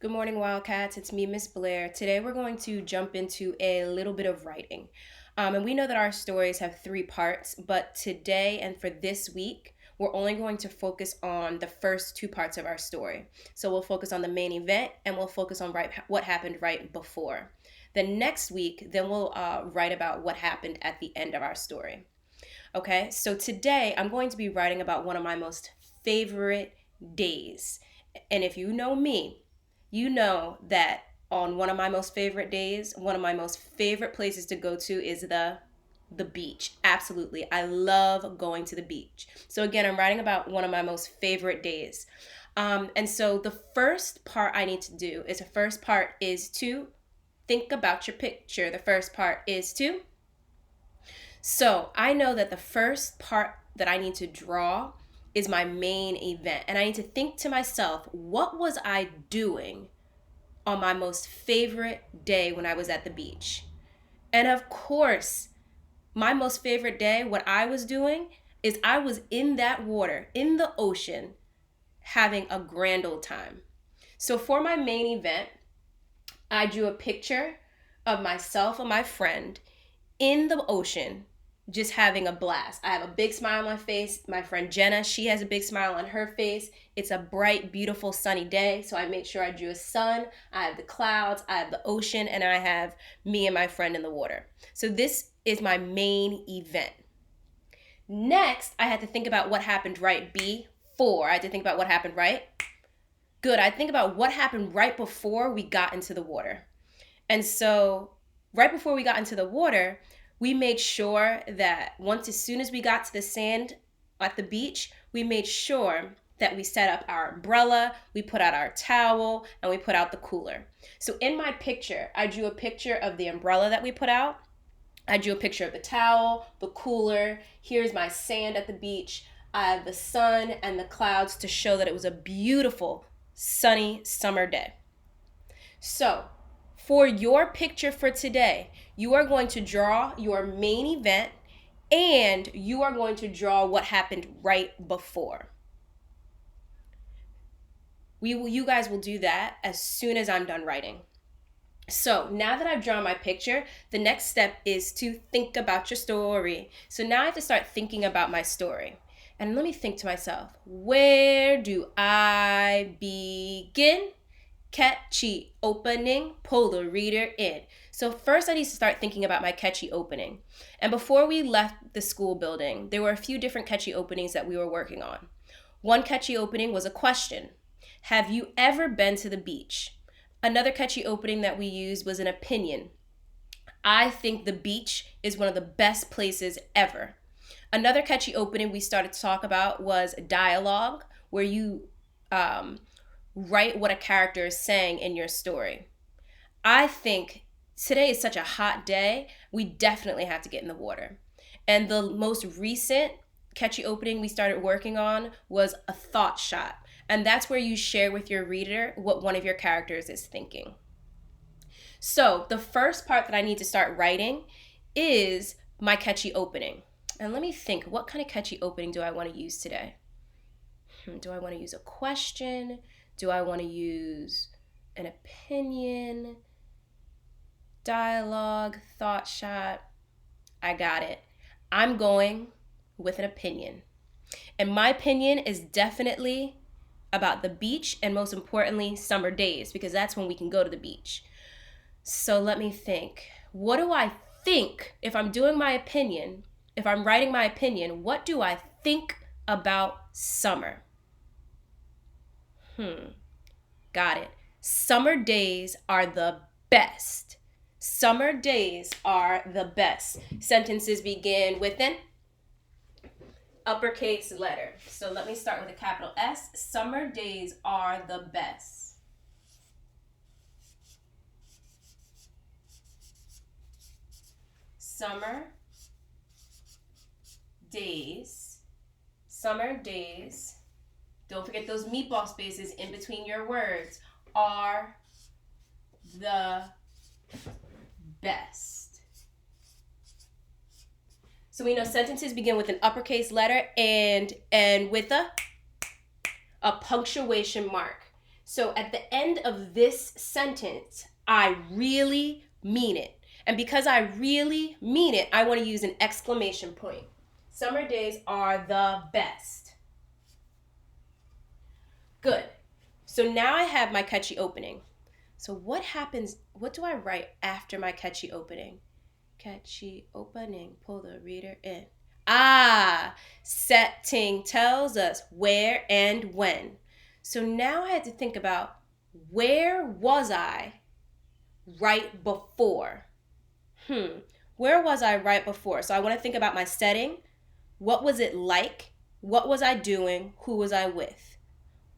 Good morning, Wildcats. It's me, Miss Blair. Today we're going to jump into a little bit of writing. And we know that our stories have three parts, but today and for this week, we're only going to focus on the first two parts of our story. So we'll focus on the main event and we'll focus on what happened right before. The next week, then we'll write about what happened at the end of our story. Okay, so today I'm going to be writing about one of my most favorite days. And if you know me, you know that on one of my most favorite days, one of my most favorite places to go to is the beach. Absolutely. I love going to the beach. So again, I'm writing about one of my most favorite days. And so the first part I need to do is to think about your picture. The first part is to so I know that the first part that I need to draw is my main event. And I need to think to myself, what was I doing on my most favorite day when I was at the beach? And of course, my most favorite day, what I was doing is I was in that water, in the ocean, having a grand old time. So for my main event, I drew a picture of myself and my friend in the ocean just having a blast. I have a big smile on my face. My friend Jenna, she has a big smile on her face. It's a bright, beautiful, sunny day. So I made sure I drew a sun. I have the clouds, I have the ocean, and I have me and my friend in the water. So this is my main event. Next, I had to think about what happened right before. I had to think about what happened right. Good. I think about what happened right before we got into the water. And so right before we got into the water, we made sure that as soon as we got to the sand at the beach, we made sure that we set up our umbrella, we put out our towel, and we put out the cooler. So in my picture, I drew a picture of the umbrella that we put out. I drew a picture of the towel, the cooler. Here's my sand at the beach. I have the sun and the clouds to show that it was a beautiful, sunny summer day. So for your picture for today, you are going to draw your main event and you are going to draw what happened right before. You guys will do that as soon as I'm done writing. So now that I've drawn my picture, the next step is to think about your story. So now I have to start thinking about my story. And let me think to myself, where do I begin? Catchy opening, pull the reader in. So first I need to start thinking about my catchy opening. And before we left the school building, there were a few different catchy openings that we were working on. One catchy opening was a question. Have you ever been to the beach? Another catchy opening that we used was an opinion. I think the beach is one of the best places ever. Another catchy opening we started to talk about was dialogue, where you write what a character is saying in your story. I think today is such a hot day, we definitely have to get in the water. And the most recent catchy opening we started working on was a thought shot. And that's where you share with your reader what one of your characters is thinking. So the first part that I need to start writing is my catchy opening. And let me think, what kind of catchy opening do I want to use today? Do I want to use a question? Do I want to use an opinion, dialogue, thought shot? I got it. I'm going with an opinion. And my opinion is definitely about the beach and most importantly, summer days, because that's when we can go to the beach. So let me think. What do I think if I'm doing my opinion, if I'm writing my opinion, what do I think about summer? Got it. Summer days are the best. Summer days are the best. Sentences begin with an uppercase letter. So let me start with a capital S. Summer days are the best. Summer days. Summer days. Don't forget those meatball spaces in between your words. Are the best. So we know sentences begin with an uppercase letter and with a punctuation mark. So at the end of this sentence, I really mean it. And because I really mean it, I want to use an exclamation point. Summer days are the best. Good. So now I have my catchy opening. So what happens, what do I write after my catchy opening? Catchy opening, pull the reader in. Setting tells us where and when. So now I had to think about, where was I right before? Where was I right before? So I want to think about my setting. What was it like? What was I doing? Who was I with?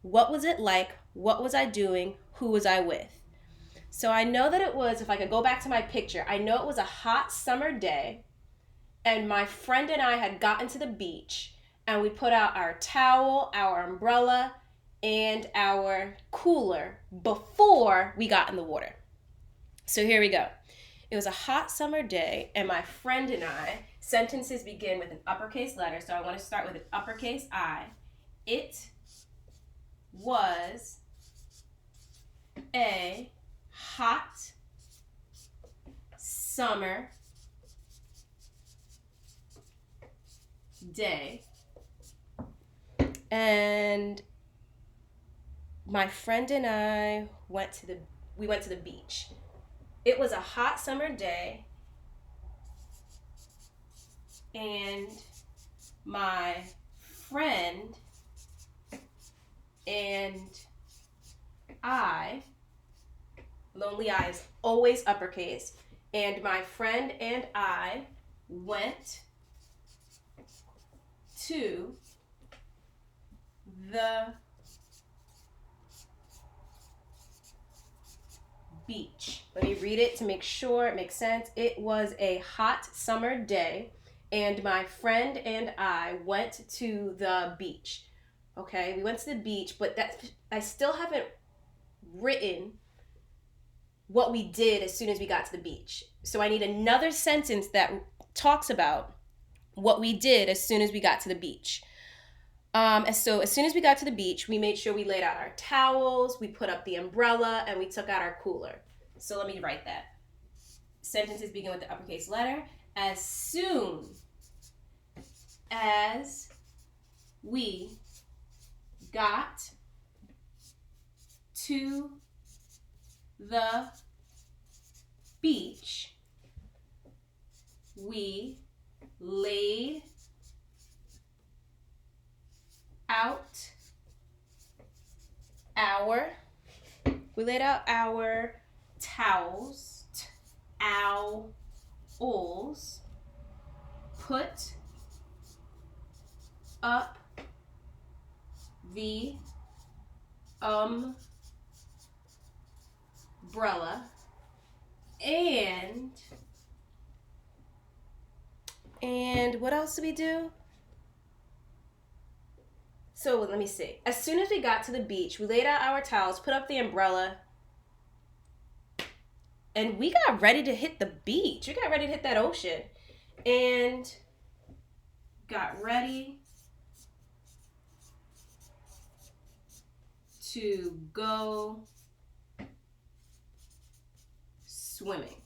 What was it like? What was I doing? Who was I with? So I know that it was, if I could go back to my picture, I know it was a hot summer day, and my friend and I had gotten to the beach, and we put out our towel, our umbrella, and our cooler before we got in the water. So here we go. It was a hot summer day, and my friend and I, sentences begin with an uppercase letter, so I want to start with an uppercase I. It was a hot summer day, and my friend and I went to the beach. It was a hot summer day, and my friend and I, lonely I is always uppercase, and my friend and I went to the beach. Let me read it to make sure it makes sense. It was a hot summer day, and my friend and I went to the beach. Okay, we went to the beach, but I still haven't written what we did as soon as we got to the beach. So I need another sentence that talks about what we did as soon as we got to the beach. So as soon as we got to the beach, we made sure we laid out our towels, we put up the umbrella, and we took out our cooler. So let me write that. Sentences begin with the uppercase letter. As soon as we got to the beach, we laid out our towels, put up the umbrella, and what else did we do? So let me see. As soon as we got to the beach, we laid out our towels, put up the umbrella, and we got ready to hit the beach. We got ready to hit that ocean, and got ready to go swimming.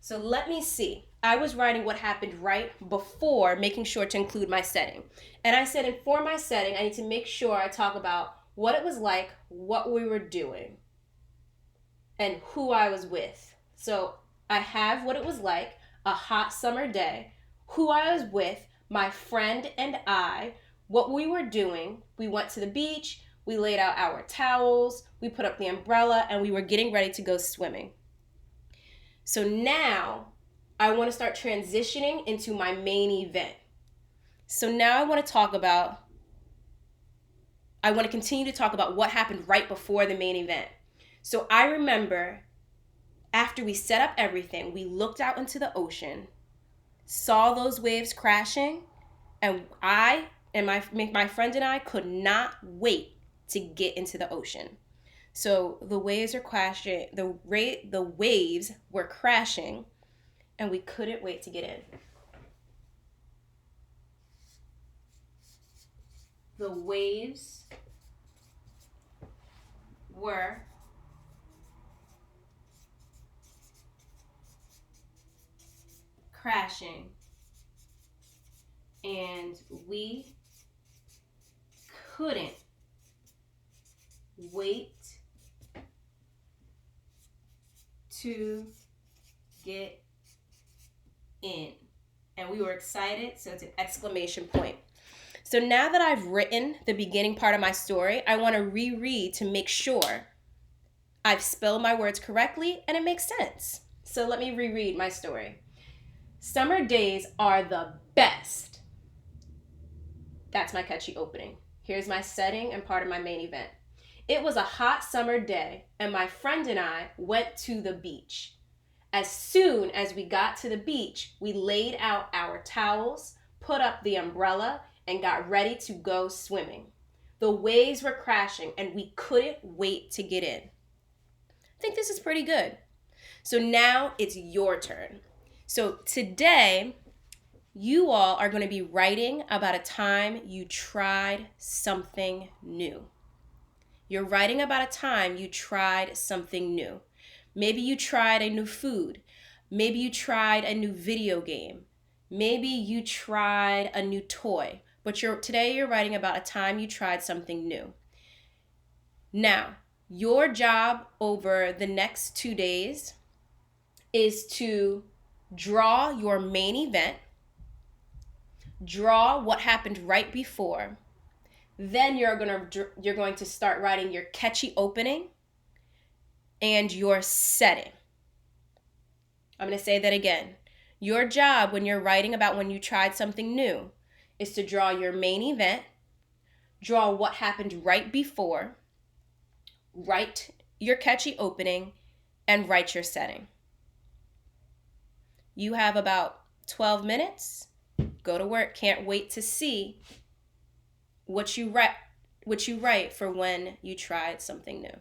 So let me see. I was writing what happened right before, making sure to include my setting. And I said, and for my setting, I need to make sure I talk about what it was like, what we were doing, and who I was with. So I have what it was like, a hot summer day, who I was with, my friend and I, what we were doing. We went to the beach, we laid out our towels, we put up the umbrella, and we were getting ready to go swimming. So now I want to start transitioning into my main event. So now I want to continue to talk about what happened right before the main event. So I remember after we set up everything, we looked out into the ocean, saw those waves crashing, and my friend and I could not wait to get into the ocean. So the waves are crashing, the waves were crashing, and we couldn't wait to get in. The waves were crashing, and we couldn't wait to get in. And we were excited, so it's an exclamation point. So now that I've written the beginning part of my story, I want to reread to make sure I've spelled my words correctly and it makes sense. So let me reread my story. Summer days are the best. That's my catchy opening. Here's my setting and part of my main event. It was a hot summer day, and my friend and I went to the beach. As soon as we got to the beach, we laid out our towels, put up the umbrella, and got ready to go swimming. The waves were crashing, and we couldn't wait to get in. I think this is pretty good. So now it's your turn. So today, you all are going to be writing about a time you tried something new. You're writing about a time you tried something new. Maybe you tried a new food. Maybe you tried a new video game. Maybe you tried a new toy. But today you're writing about a time you tried something new. Now, your job over the next 2 days is to draw your main event, draw what happened right before. Then you're going to start writing your catchy opening and your setting. I'm going to say that again. Your job when you're writing about when you tried something new is to draw your main event, draw what happened right before, write your catchy opening, and write your setting. You have about 12 minutes. Go to work. Can't wait to see what you write for when you tried something new.